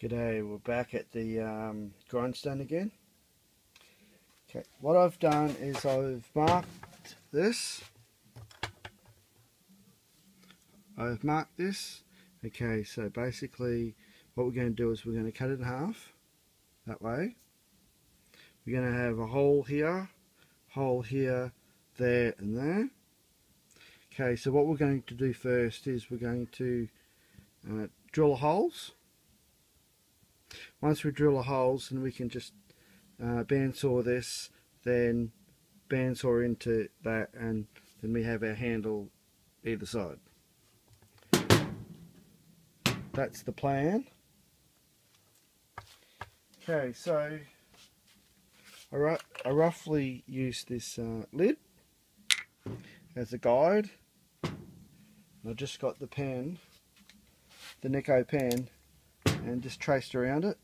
G'day, we're back at the grindstone again. Okay, what I've done is I've marked this. Okay, so basically what we're going to do is we're going to cut it in half, that way. We're going to have a hole here, there and there. Okay, so what we're going to do first is we're going to drill holes. Once we drill the holes, then we can just bandsaw this, then bandsaw into that, and then we have our handle either side. That's the plan. Okay, so I roughly use this lid as a guide. I just got the pen, the Nico pen, and just traced around it.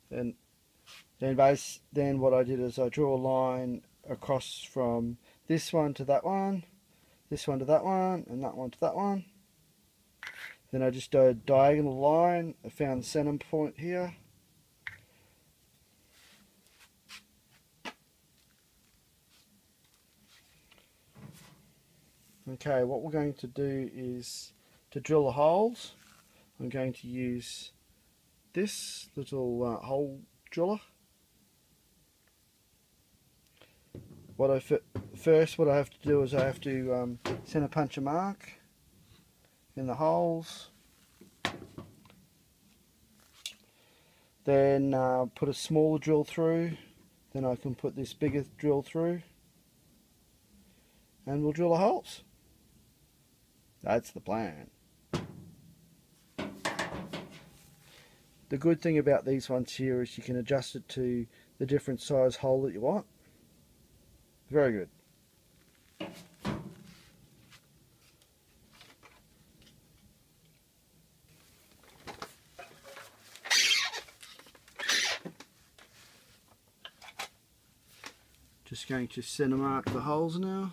Then what I did is I drew a line across from this one to that one, this one to that one, and that one to that one. Then I just did a diagonal line. I found the center point here. Okay, what we're going to do is to drill the holes. I'm going to use this little hole driller. First what I have to do is I have to center punch a mark in the holes, then put a smaller drill through, then I can put this bigger drill through, and we'll drill the holes. That's the plan. The good thing about these ones here is you can adjust it to the different size hole that you want. Very good. Just going to center mark the holes now.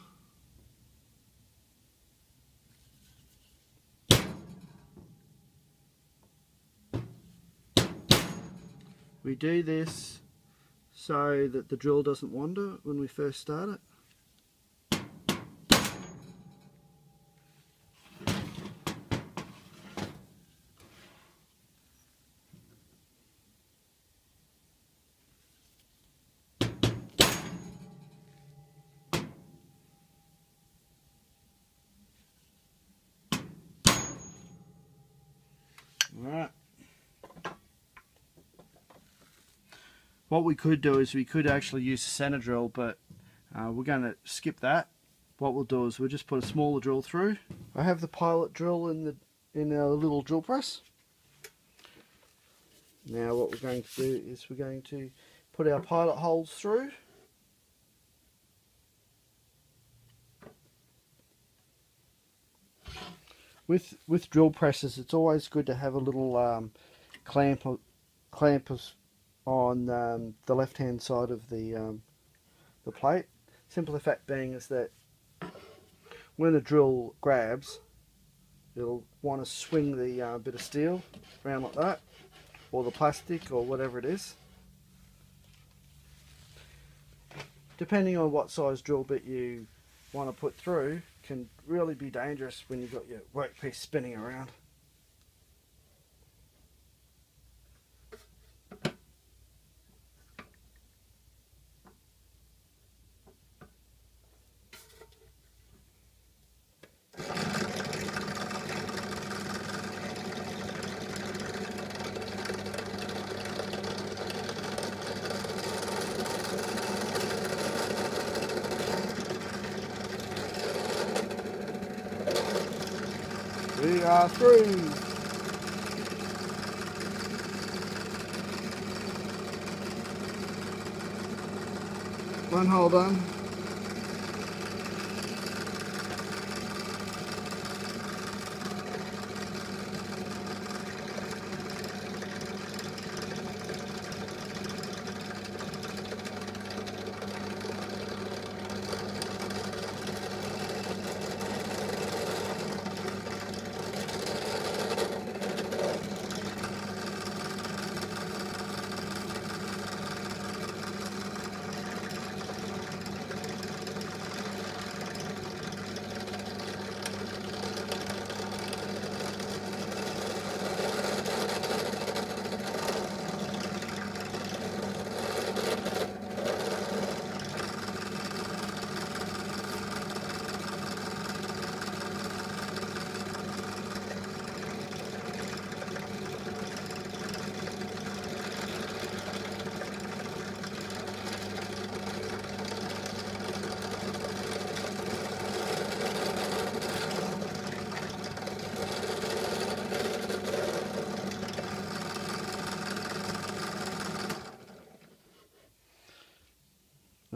We do this so that the drill doesn't wander when we first start it. Alright. What we could do is we could actually use a center drill, but we're going to skip that. What we'll do is we'll just put a smaller drill through. I have the pilot drill in our little drill press. Now what we're going to do is we're going to put our pilot holes through. With drill presses, it's always good to have a little clamp on the left hand side of the plate. Simple fact being is that when the drill grabs, it'll want to swing the bit of steel around like that, or the plastic, or whatever it is. Depending on what size drill bit you want to put through, can really be dangerous when you've got your workpiece spinning around. We are through. One hole done.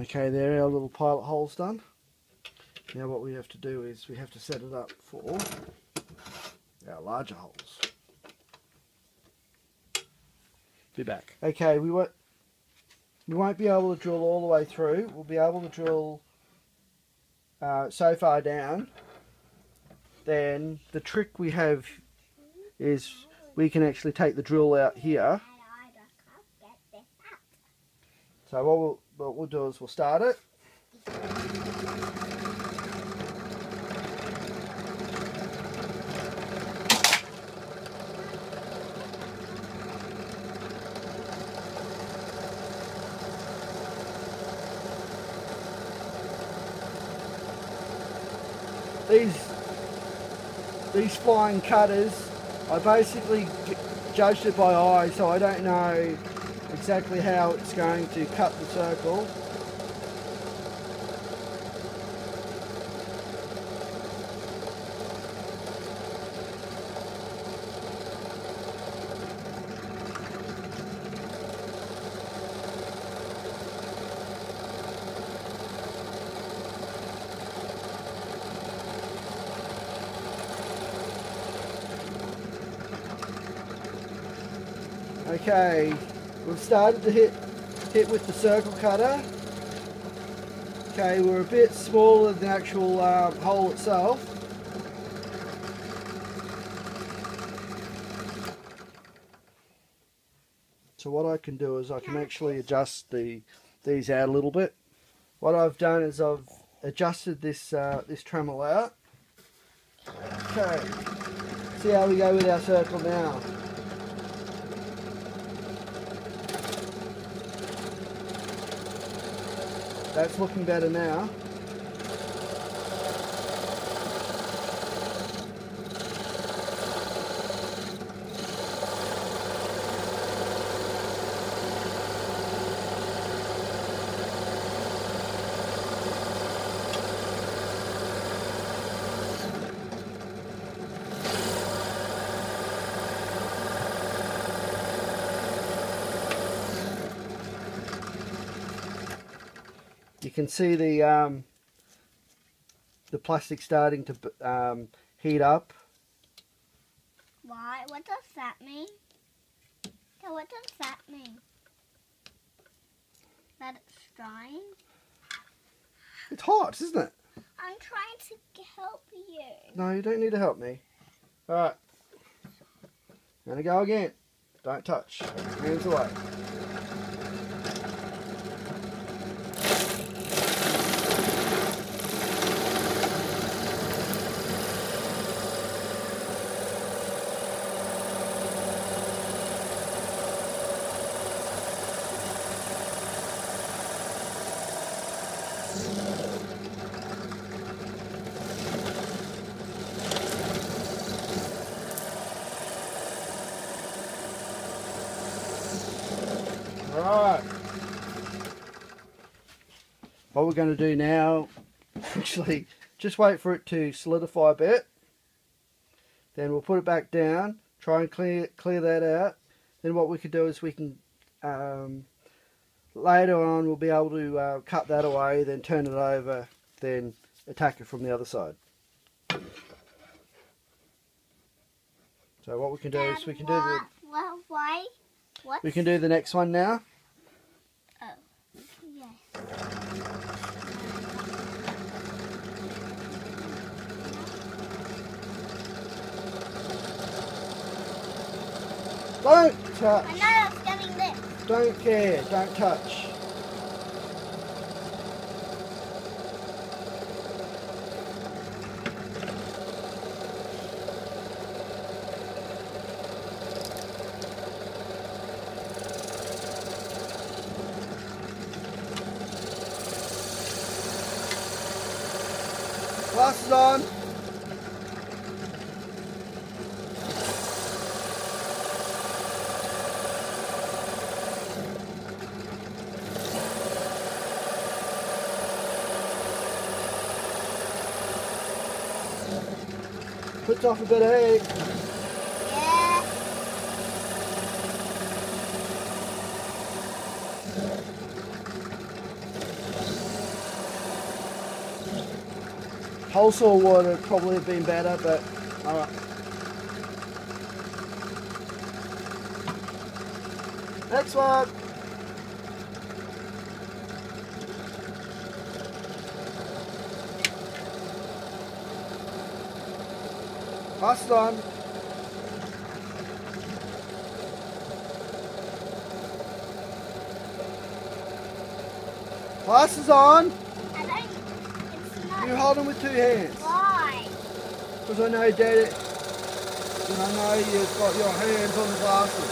Okay, there our little pilot hole's done. Now what we have to do is we have to set it up for our larger holes. Be back. Okay, we won't be able to drill all the way through. We'll be able to drill so far down. Then the trick we have is we can actually take the drill out here. So what we'll do is we'll start it. These flying cutters, I basically judged it by eye, so I don't know exactly how it's going to cut the circle. Okay, we've started to hit with the circle cutter. Okay, we're a bit smaller than the actual hole itself. So what I can do is I can actually adjust these out a little bit. What I've done is I've adjusted this this Dremel out. Okay, see how we go with our circle now. That's looking better now. You can see the plastic starting to heat up. Why? What does that mean? So what does that mean? That it's drying? It's hot, isn't it? I'm trying to help you. No, you don't need to help me. Alright. I'm going to go again. Don't touch. Hands away. Alright, what we're going to do now, actually, just wait for it to solidify a bit. Then we'll put it back down, try and clear that out. Then what we can do is we can, later on we'll be able to cut that away, then turn it over, then attack it from the other side. So what we can do is we can do the... Well, why? What? We can do the next one now. Oh, yes. Don't touch. I know I was getting this. Don't care. Don't touch. Glasses on. Puts off a bit of heat. Yeah. Hole saw would probably have been better, but alright. Next one. Pass it on. Pass is on. I don't. It's not. You hold them with two hands. Why? Because I know Dad. And I know you've got your hands on the glasses.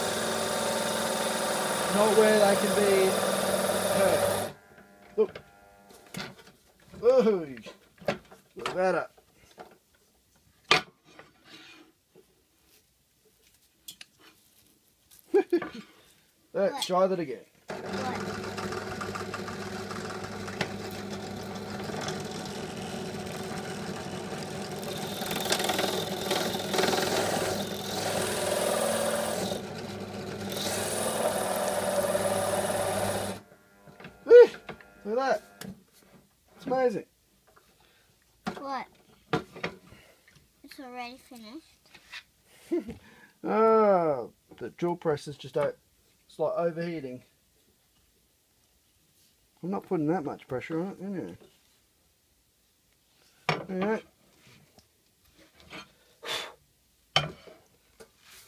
Not where they can be hurt. Look. Ooh. Look better. Let's try that again. What? Look at that. It's amazing. What? It's already finished. Ah, the drill press is just out. It's like overheating. I'm not putting that much pressure on it, am I? Alright.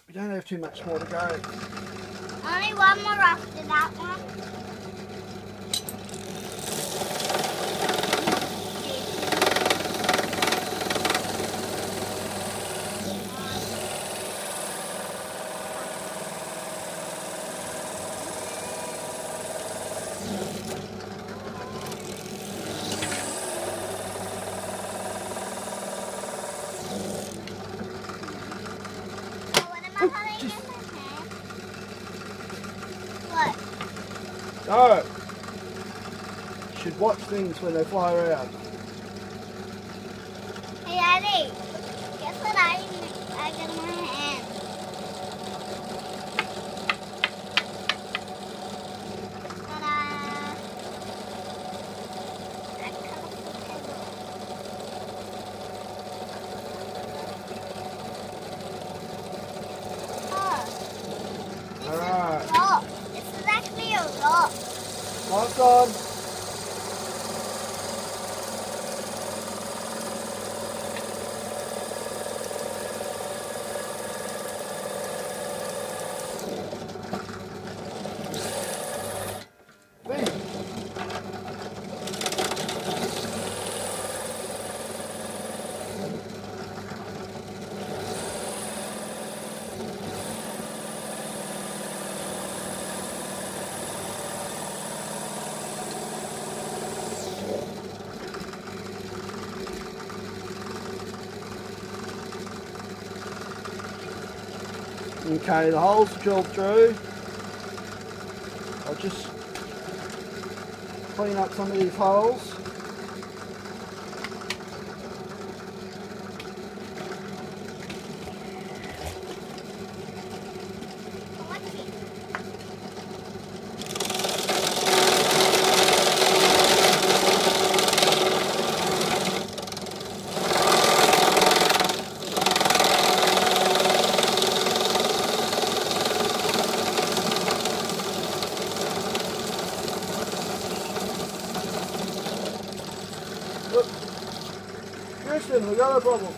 We don't have too much more to go. Only one more after that one. What? No! You should watch things when they fly around. Hey, Daddy. Guess what I got in my hand? Ta-da! A colorful pebble. Oh. This Alright. is a rock. This is actually a rock. Lights on. Okay, the hole's drilled through. I'll just clean up some of these holes. What's it? Look, Kirsten, we got a problem.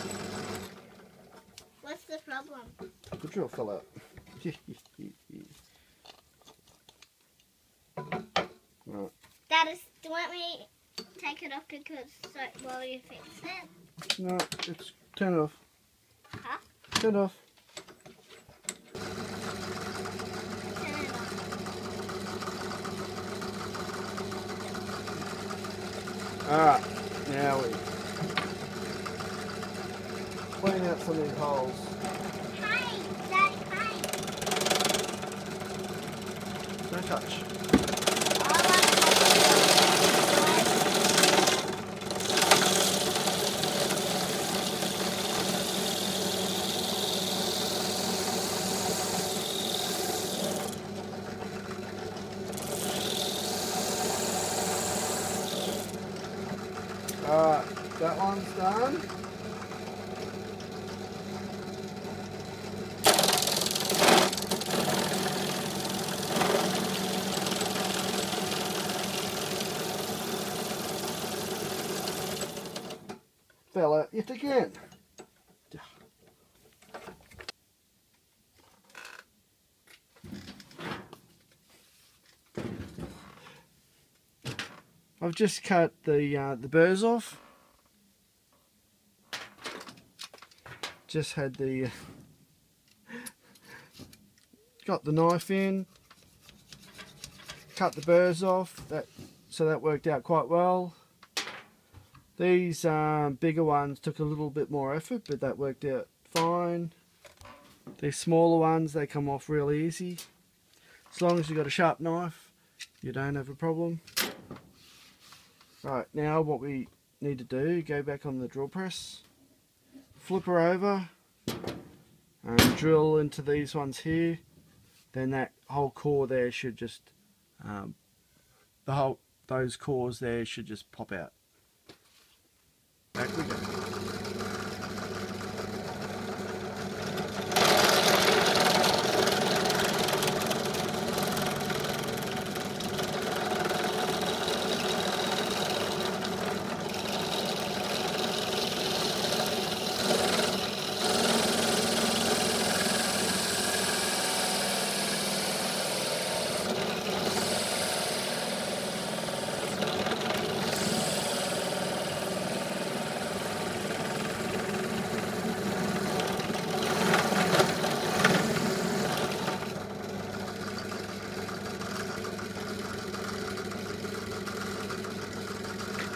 What's the problem? The drill fell out. Right. Dad, do you want me to take it off because while you fix it? No, it's turn it off. Huh? Turn it off. Turn it off. Alright, now we clean out some of these holes. Hi, Daddy, hi. Don't touch. Alright, go that one's done. Fell out yet again. I've just cut the burrs off. Just had the got the knife in, cut the burrs off. So that worked out quite well. These bigger ones took a little bit more effort, but that worked out fine. These smaller ones, they come off real easy. As long as you've got a sharp knife, you don't have a problem. Right, now what we need to do, go back on the drill press, flip her over, and drill into these ones here. Then that whole core there should just, those cores there should just pop out. Back we go.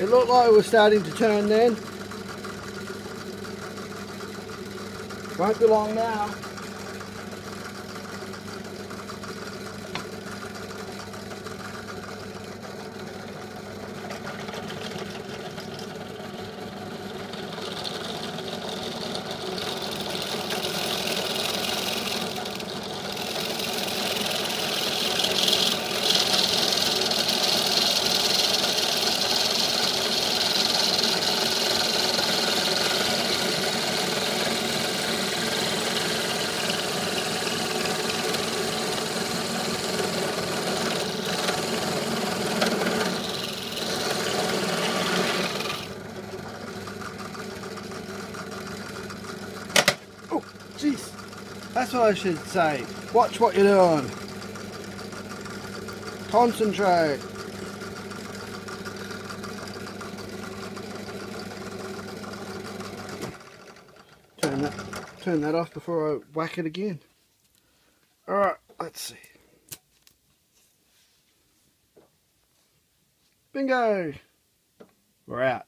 It looked like it was starting to turn then. Won't be long now. Jeez, that's what I should say. Watch what you're doing. Concentrate. Turn that off before I whack it again. Alright, let's see. Bingo! We're out.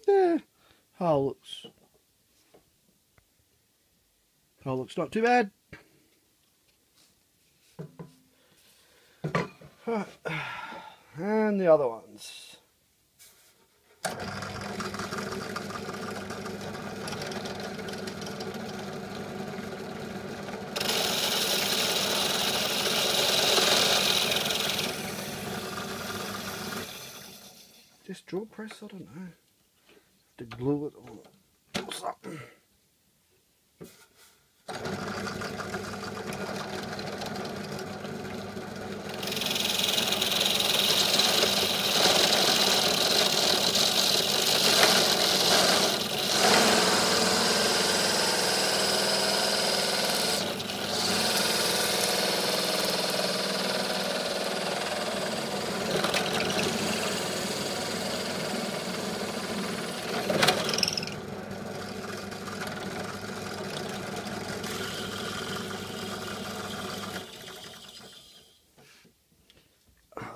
Yeah, hole looks not too bad. And the other ones. Just drill press, I don't know. To glue it or something.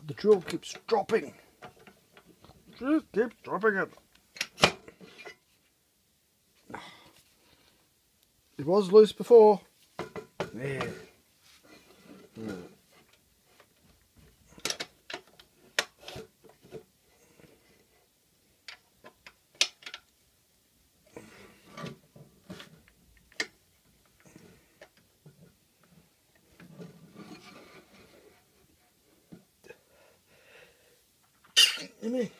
The drill keeps dropping. Just keeps dropping it. It was loose before. There. me.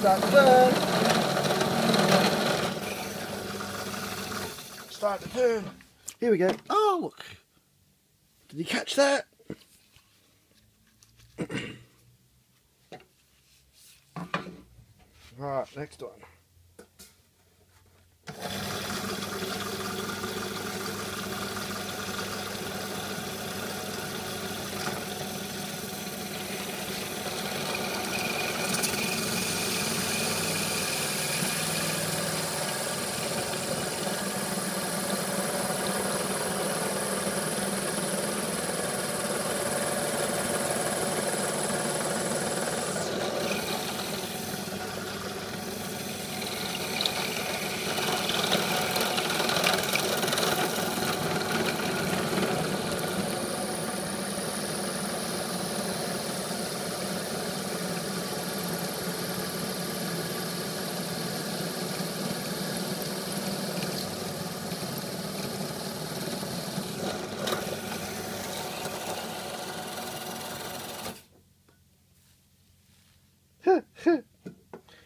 Start to turn. Start to turn. Here we go. Oh, look. Did you catch that? Alright, next one.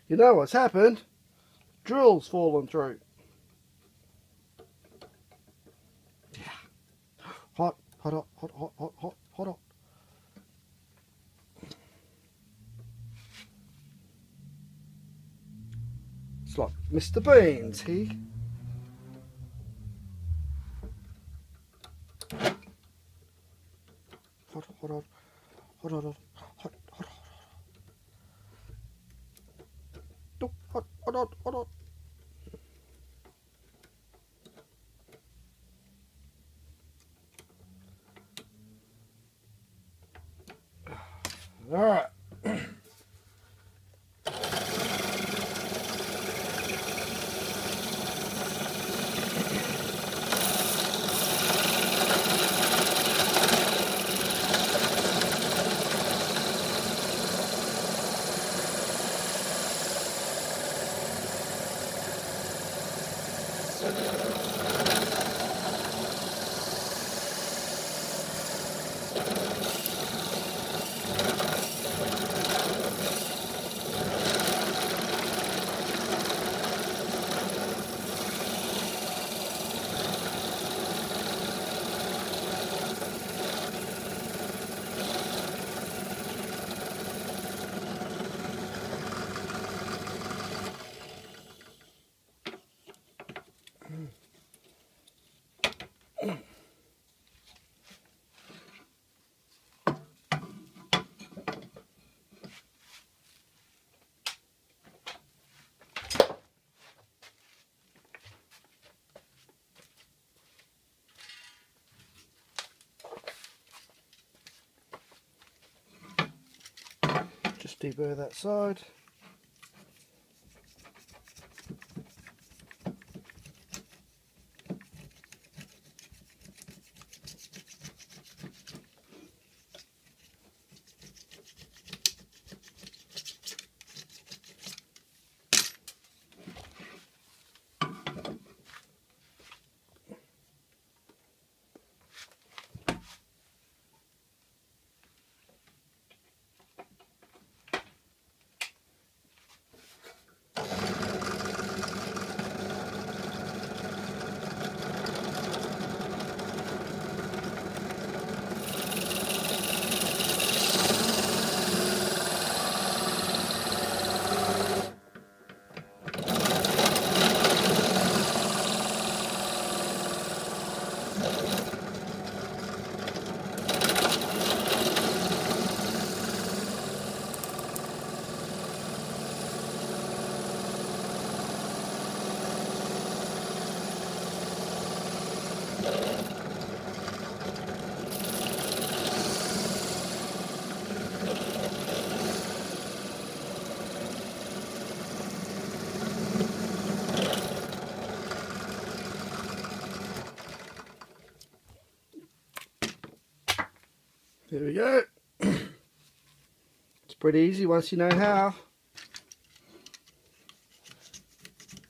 You know what's happened? Drill's fallen through. Yeah. Hot, hot, hot, hot, hot, hot, hot, hot, hot. It's like Mr. Beans, he. Hot, hot, hot, hot, hot, hot, hot, hot, hot. Hot, hot, hot, hot, hot. All right. Just deburr that side. There we go. It's pretty easy once you know how.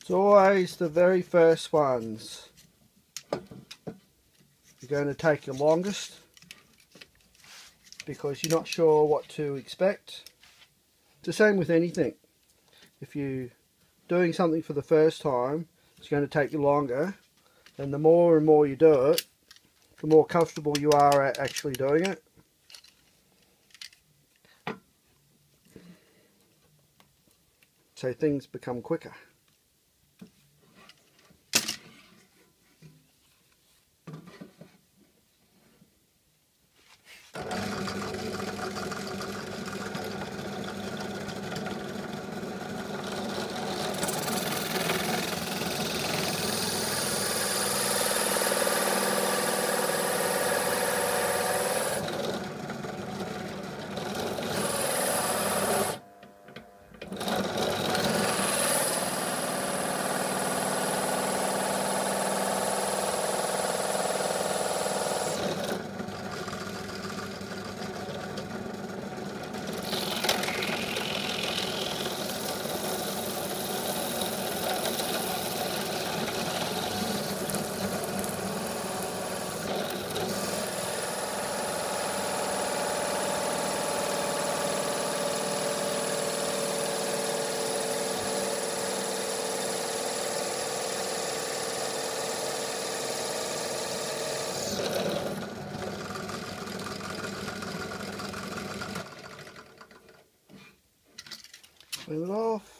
It's always the very first ones you're going to take the longest because you're not sure what to expect. It's the same with anything. If you're doing something for the first time, it's going to take you longer, and the more and more you do it, the more comfortable you are at actually doing it. So things become quicker. Clean it off.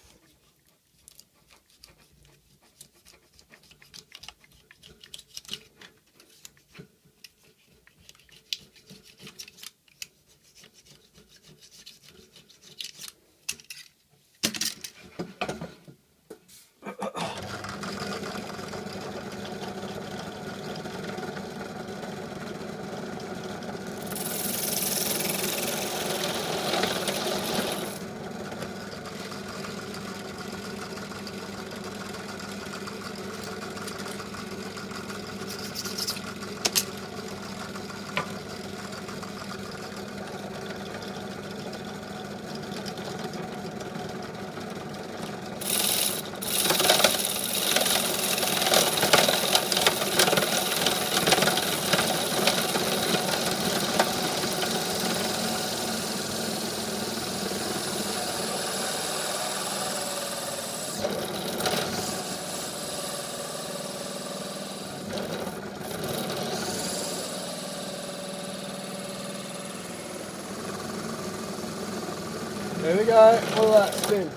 There we go, all that spin.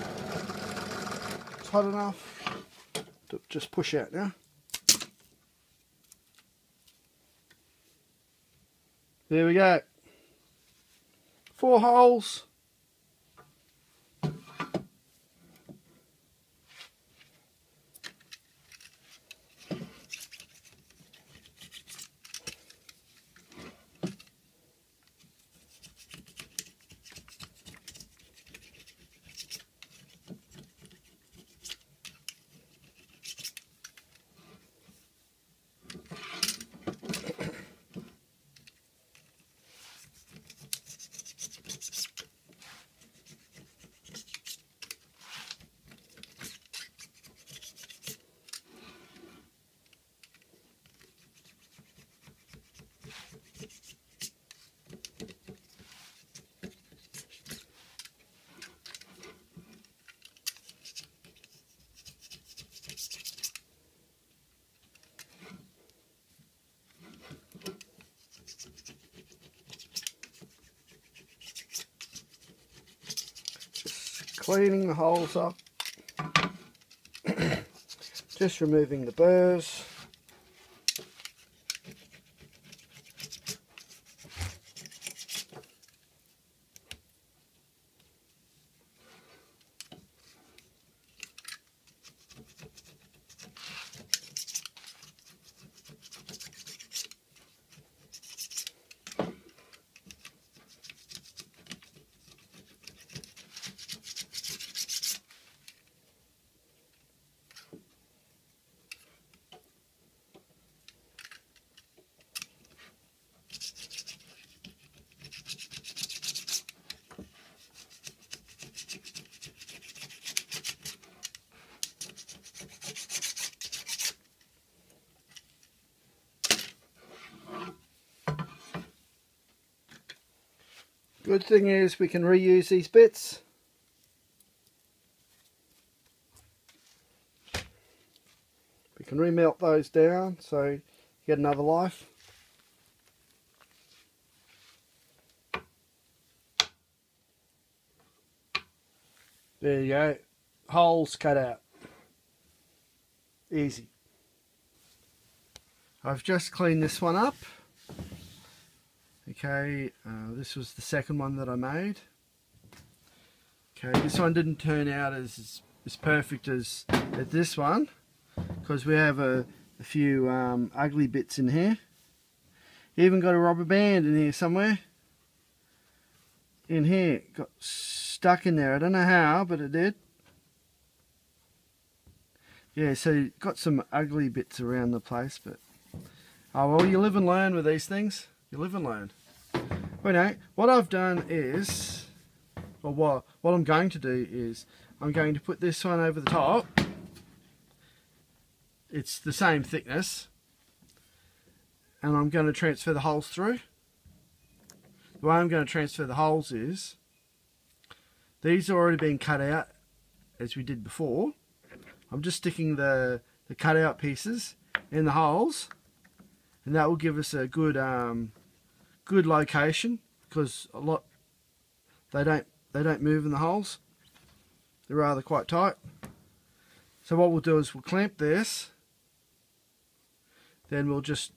It's hot enough to just push out now. There we go. 4 holes. Cleaning the holes up, just removing the burrs. Good thing is we can reuse these bits. We can remelt those down so you get another life. There you go. Holes cut out. Easy. I've just cleaned this one up. Okay, this was the second one that I made. Okay, this one didn't turn out as perfect as this one because we have a few ugly bits in here. Even got a rubber band in here somewhere. In here, got stuck in there. I don't know how, but it did. Yeah, so got some ugly bits around the place, but oh well, you live and learn with these things. You live and learn. Well, no, what I've done is, or what I'm going to do is, I'm going to put this one over the top. It's the same thickness, and I'm going to transfer the holes through. The way I'm going to transfer the holes is, these have already been cut out as we did before. I'm just sticking the cut out pieces in the holes, and that will give us a good good location because they don't move in the holes. They're rather quite tight. So what we'll do is we'll clamp this, then we'll just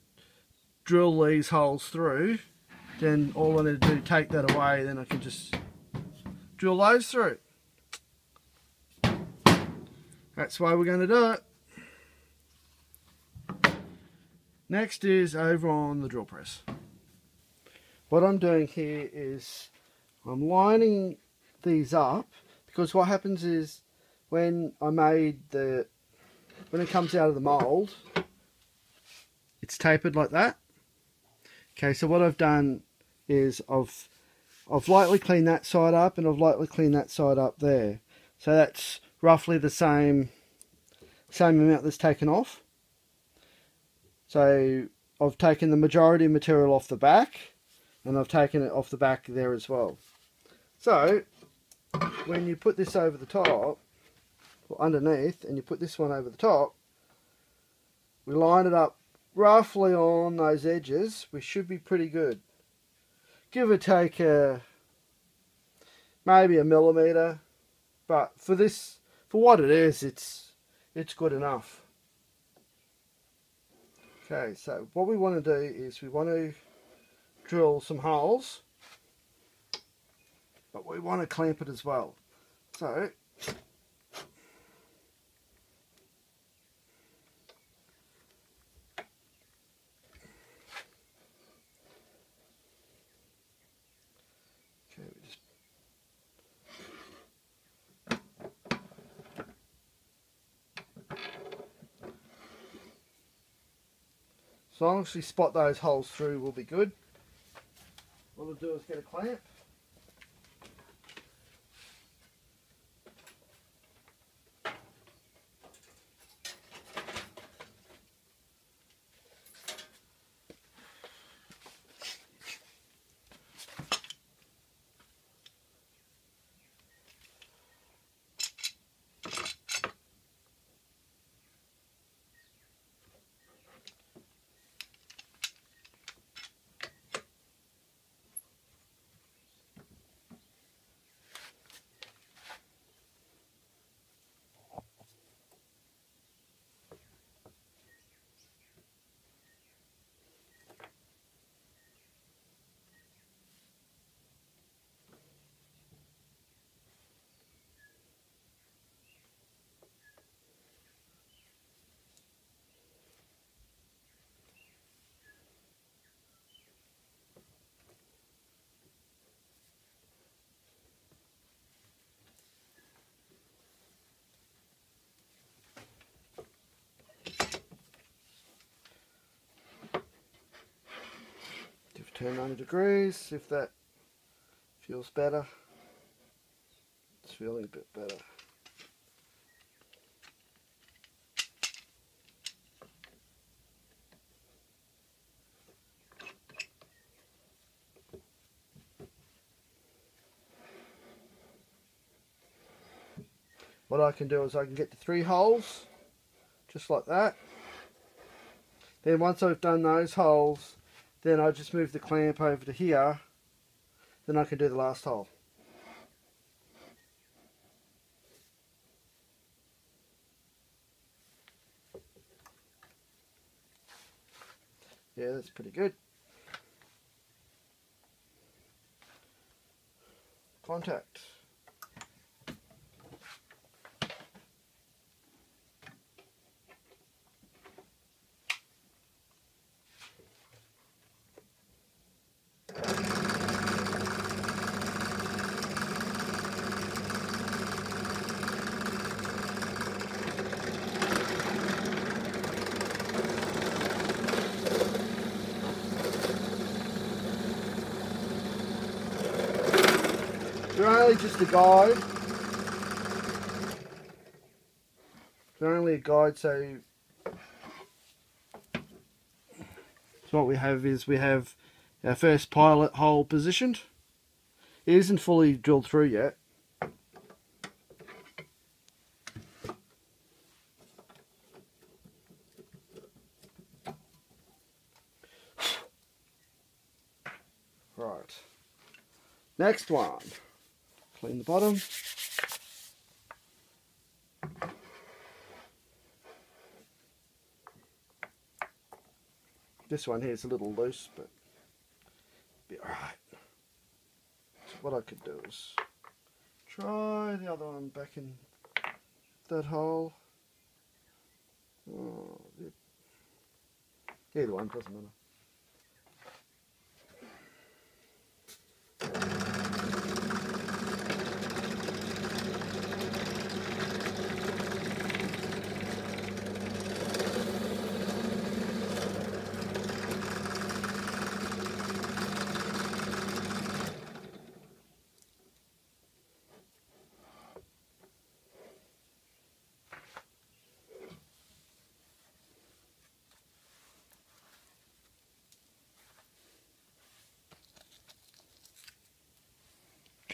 drill these holes through. Then all I need to do is take that away, then I can just drill those through. That's why we're going to do it. Next is over on the drill press. What I'm doing here is I'm lining these up because what happens is when it comes out of the mould, it's tapered like that. Okay, so what I've done is I've lightly cleaned that side up and I've lightly cleaned that side up there. So that's roughly the same amount that's taken off. So I've taken the majority of material off the back and I've taken it off the back there as well. So when you put this over the top or underneath and you put this one over the top, we line it up roughly on those edges. We should be pretty good. Give or take maybe a millimetre, but for what it is, it's good enough. Okay, so what we want to do is we want to drill some holes, but we want to clamp it as well. So as long as we spot those holes through, we'll be good. What we'll do is get a clamp. Turn 90 degrees, if that feels better. It's feeling a bit better. what I can do is I can get to 3 holes, just like that. Then once I've done those holes, then I just move the clamp over to here, then I can do the last hole. Yeah, that's pretty good. Contact. They're only just a guide. They're only a guide, so what we have is we have our first pilot hole positioned. It isn't fully drilled through yet. Right. Next one. Clean the bottom. This one here is a little loose, but be alright. So what I could do is try the other one back in that hole. Oh, either one, doesn't matter.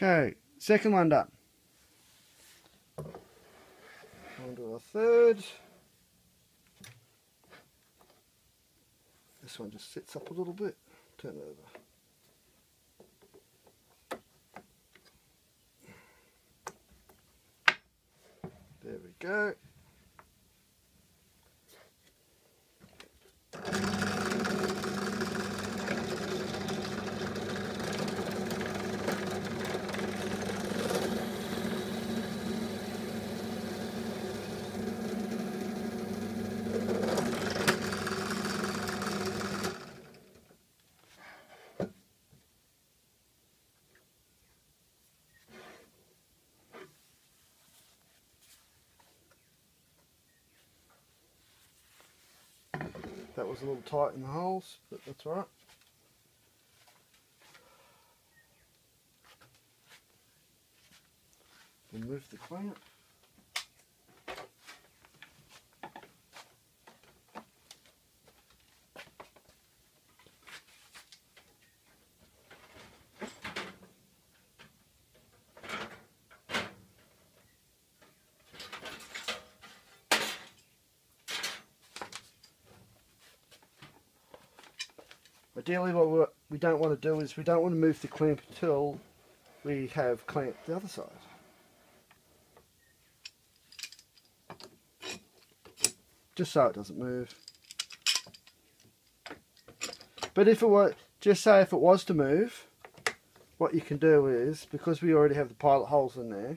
Okay, second one done. On to our third. This one just sits up a little bit. Turn it over. There we go. That was a little tight in the holes, but that's alright. Remove the clamp. Ideally what we don't want to do is we don't want to move the clamp until we have clamped the other side. Just so it doesn't move. But if it were, just say if it was to move, what you can do is, because we already have the pilot holes in there,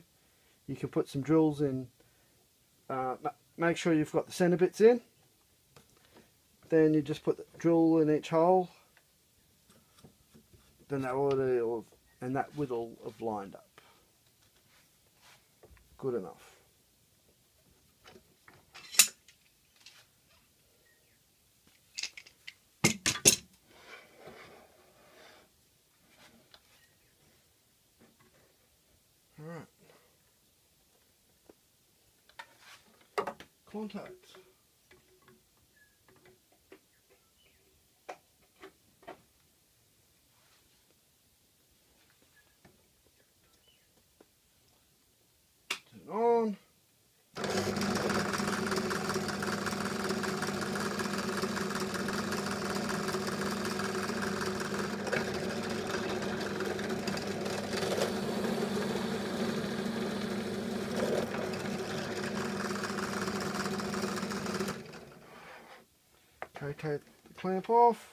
you can put some drills in, make sure you've got the centre bits in, then you just put the drill in each hole, then that will, and that will have lined up. Good enough. Alright. Contact. Turn on. rotate the clamp off.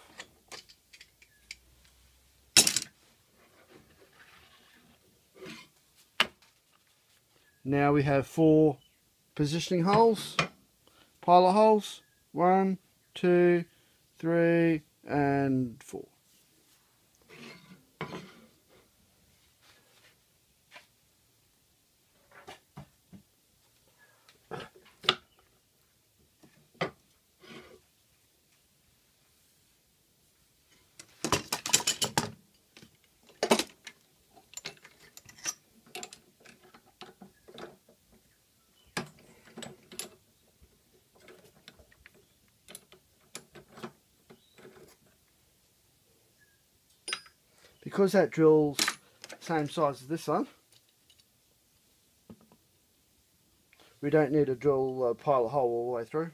Now we have 4 positioning holes, pilot holes. 1, 2, 3 and 4. Because that drill's same size as this one, we don't need to drill a pilot hole all the way through.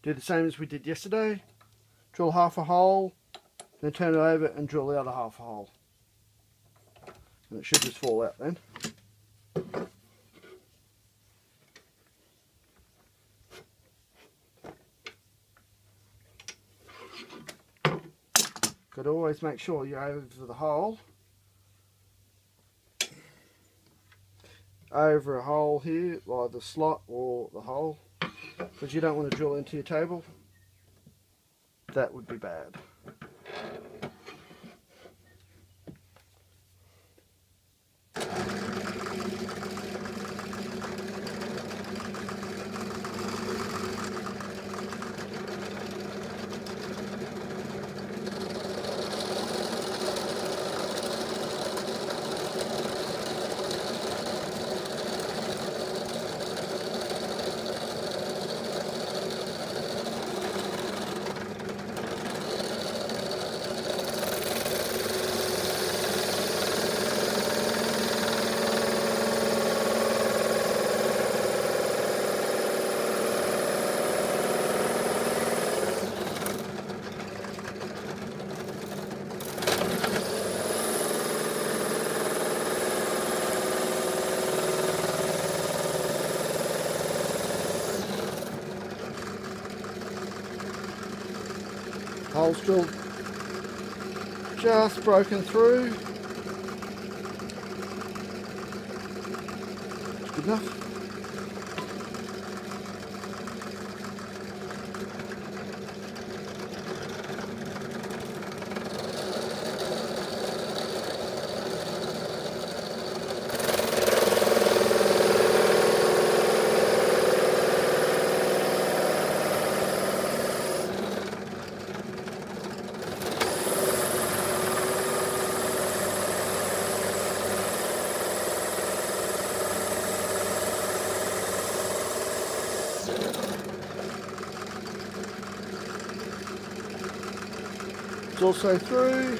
Do the same as we did yesterday. Drill half a hole, then turn it over and drill the other half a hole. And it should just fall out then. Got to always make sure you're over the hole. Over a hole here, like the slot or the hole. Because you don't want to drill into your table. That would be bad. Holes drilled, just broken through. Good enough. It's also through.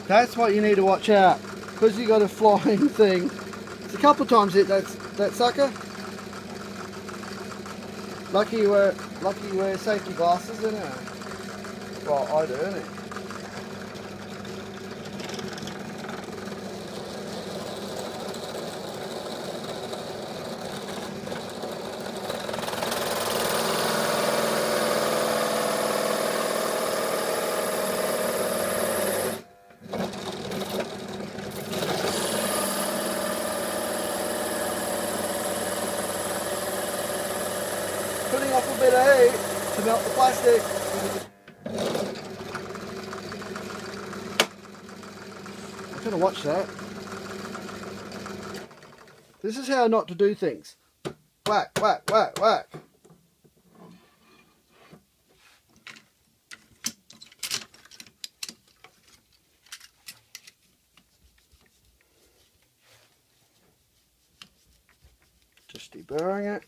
That's what you need to watch out, because you got a flying thing. It's a couple of times hit that sucker. Lucky you wear safety glasses, isn't it? Well, I do, innit? Putting off a bit of heat to melt the plastic. Gotta watch that. This is how not to do things. Whack, whack, whack, whack. Just deburring it.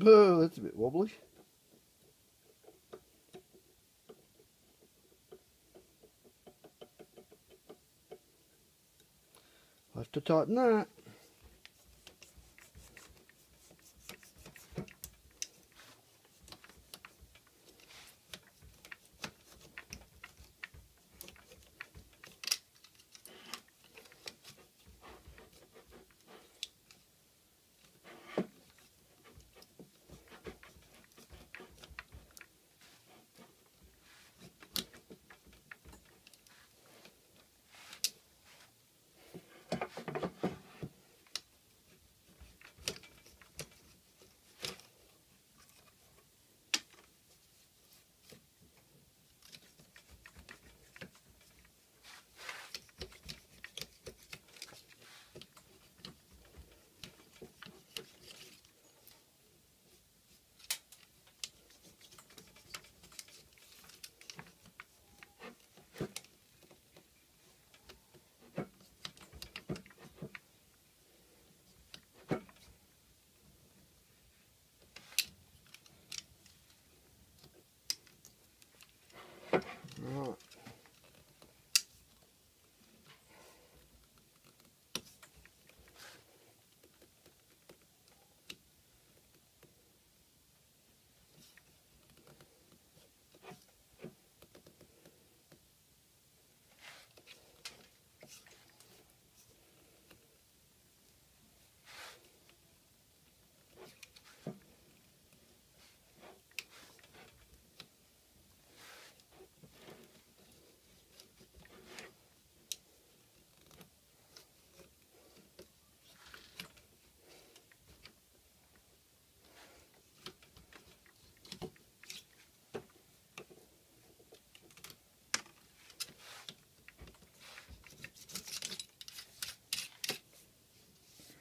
Oh, that's a bit wobbly. I'll have to tighten that. Right.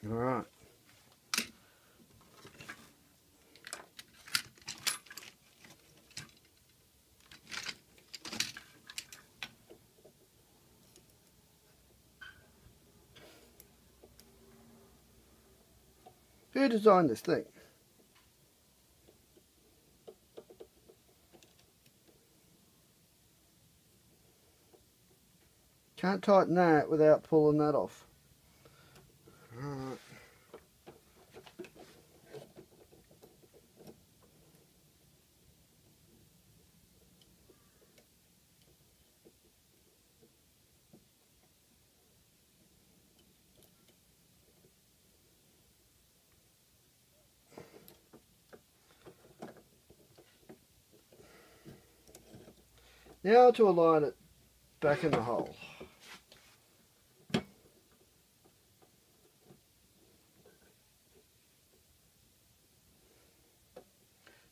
All right. Who designed this thing? Can't tighten that without pulling that off. All right. Now to align it back in the hole.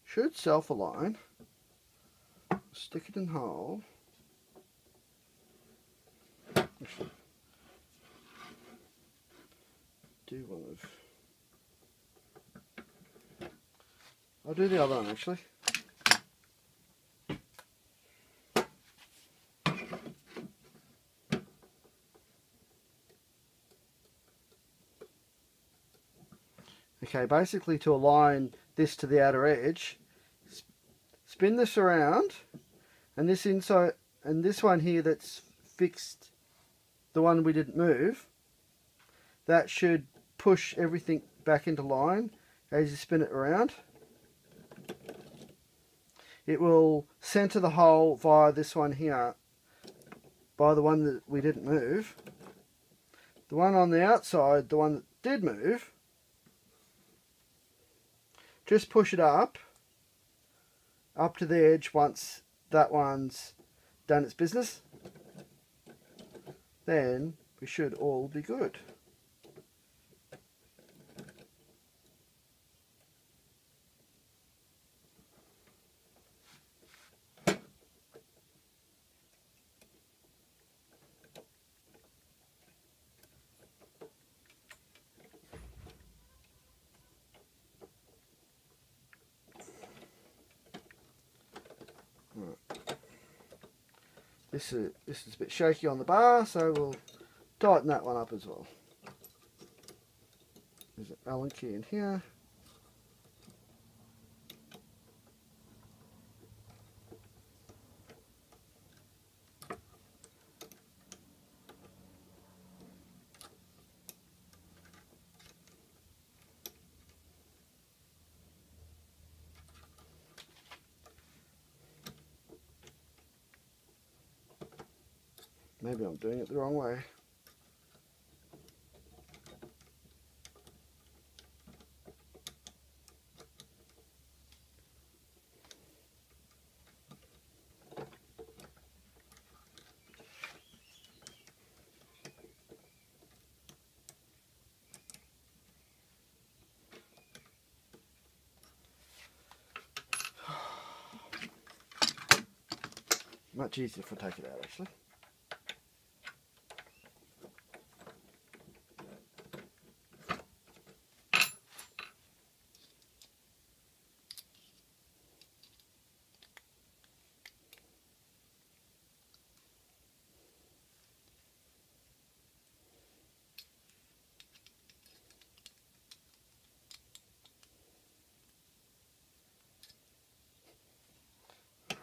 Should self-align. Stick it in hole. Actually, do one of. I'll do the other one actually. Okay, basically to align this to the outer edge, spin this around, and this inside, and this one here that's fixed, the one we didn't move, that should push everything back into line as you spin it around. It will center the hole via this one here, by the one that we didn't move. The one on the outside, the one that did move, just push it up to the edge once that one's done its business. Then we should all be good. This is a bit shaky on the bar, so we'll tighten that one up as well. There's an Allen key in here. Maybe I'm doing it the wrong way. Much easier if I take it out, actually.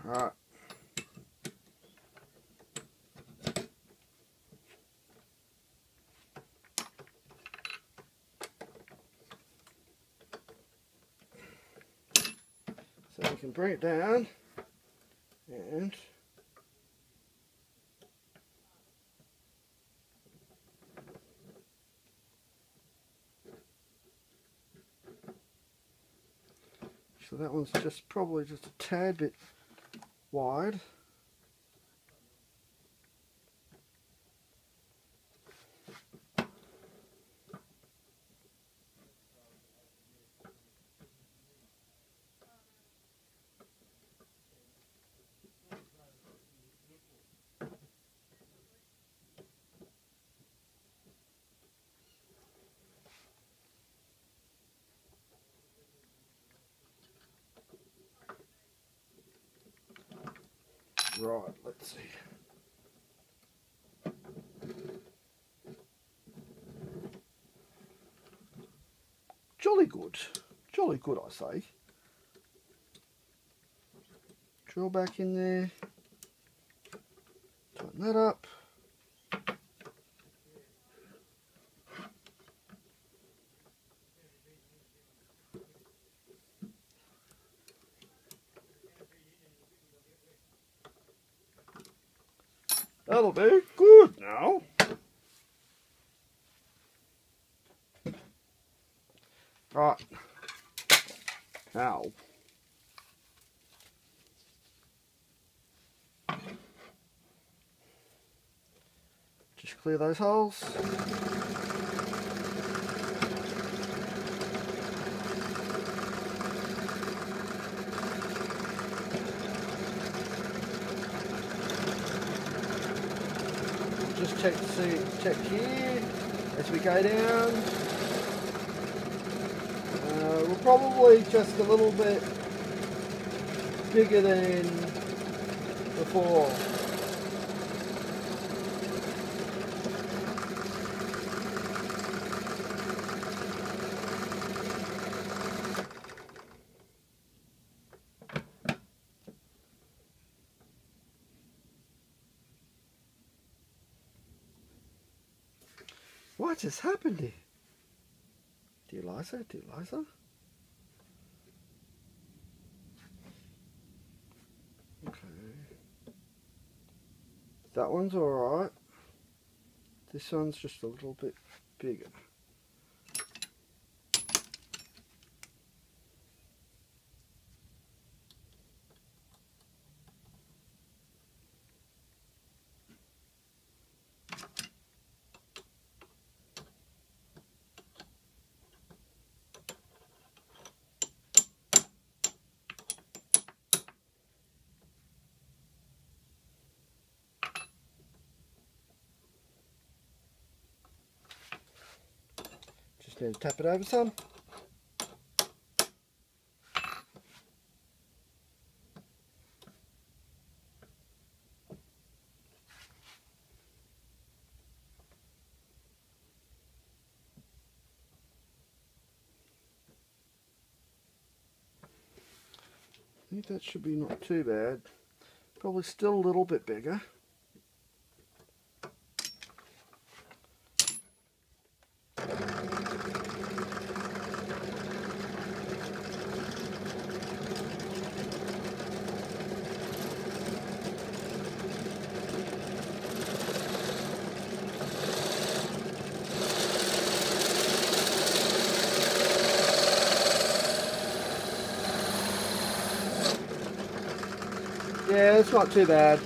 Alright. So we can bring it down and so that one's probably just a tad bit wide. Right, let's see. Jolly good. Jolly good, I say. Drill back in there. Tighten that up. That'll be good now. Right. Now. Just clear those holes. Just check here as we go down. We're probably just a little bit bigger than before. What just happened here? Dear Liza, dear Liza. Okay. That one's alright. This one's just a little bit bigger. Just need to tap it over some. I think that should be not too bad. Probably still a little bit bigger. Yeah, it's not too bad.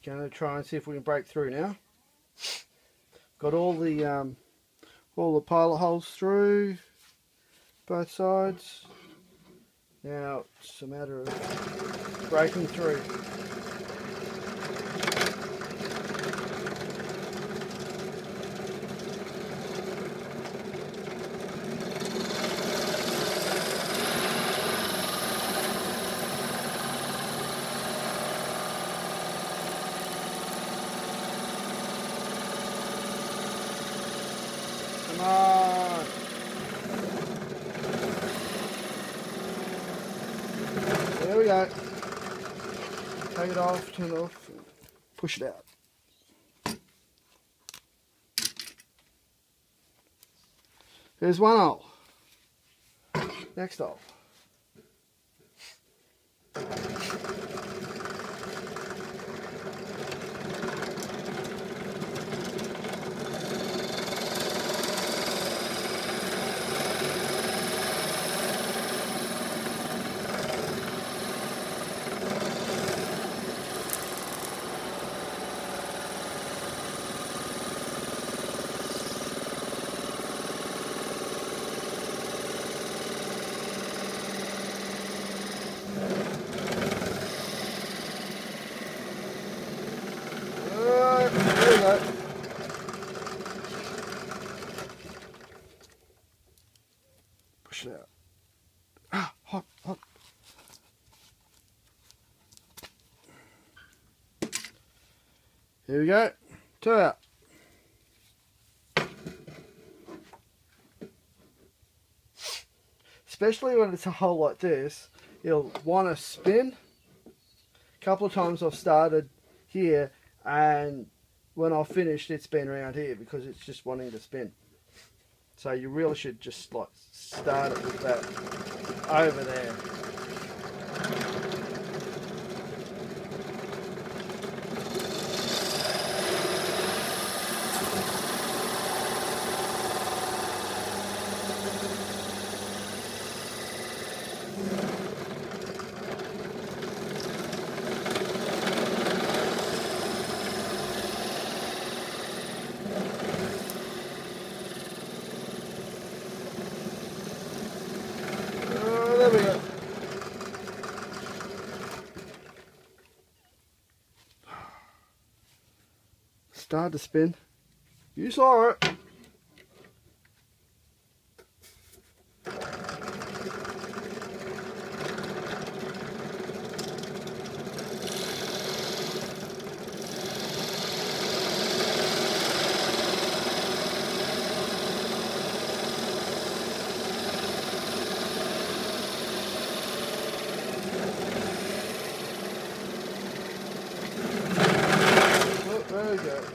Gonna try and see if we can break through now. Got all the pilot holes through both sides. Now it's a matter of breaking through. Come on. There we go. Take it off, turn it off, push it out. There's one hole. Next hole. There we go. Push it out. Ah, hot, hot. Here we go. Two out. Especially when it's a hole like this, you'll want to spin. A couple of times I've started here, and when I've finished, it's been around here because it's just wanting to spin. So you really should just like start it with that over there. started to spin. You saw it. Oh, there we go.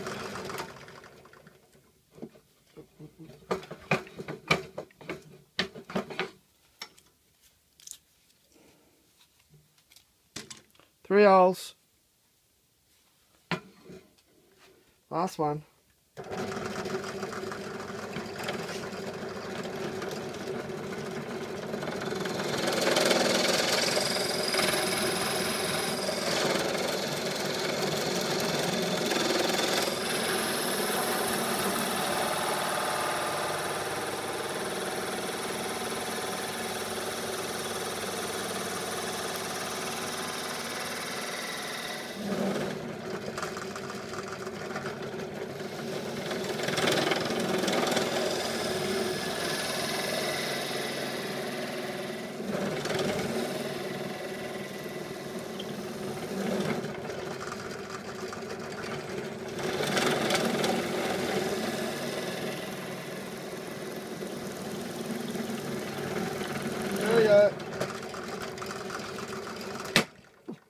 3 holes. Last one. There we go.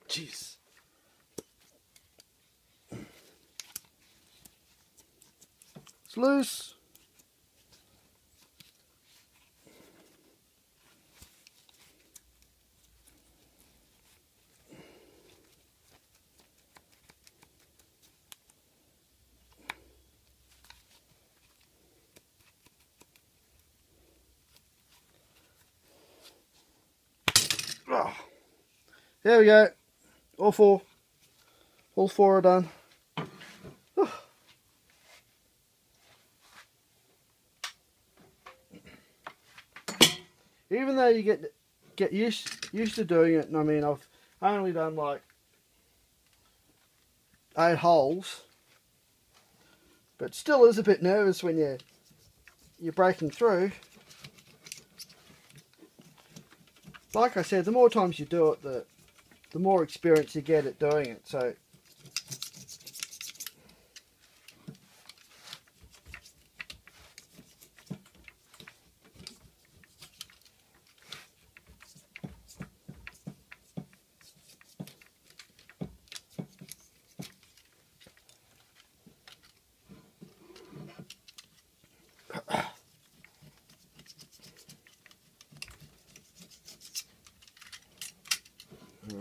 Jeez. It's loose. Oh. There we go. All 4. All 4 are done. Oh. Even though you get used to doing it, and I mean I've only done like 8 holes, but still is a bit nervous when you're breaking through. Like I said, the more times you do it, the more experience you get at doing it. So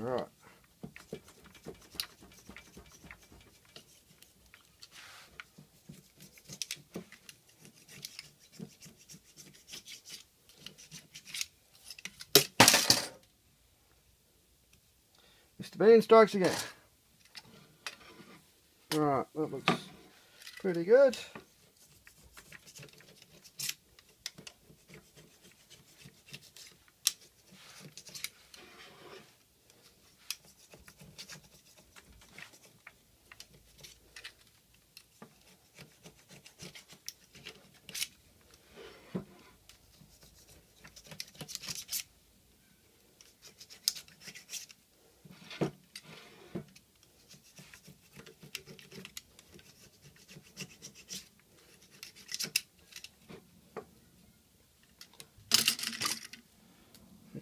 alright. Mr. Bean strikes again. Alright, that looks pretty good.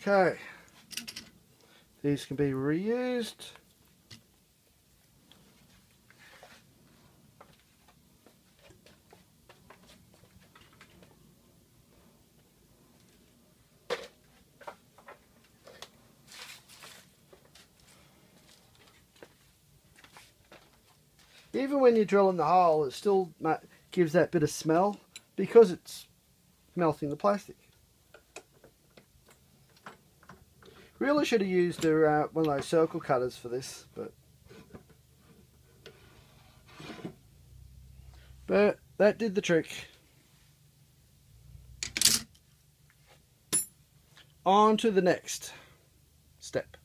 Okay, these can be reused. Even when you drill in the hole, it still gives that bit of smell because it's melting the plastic. Really should have used one of those circle cutters for this, but that did the trick. On to the next step.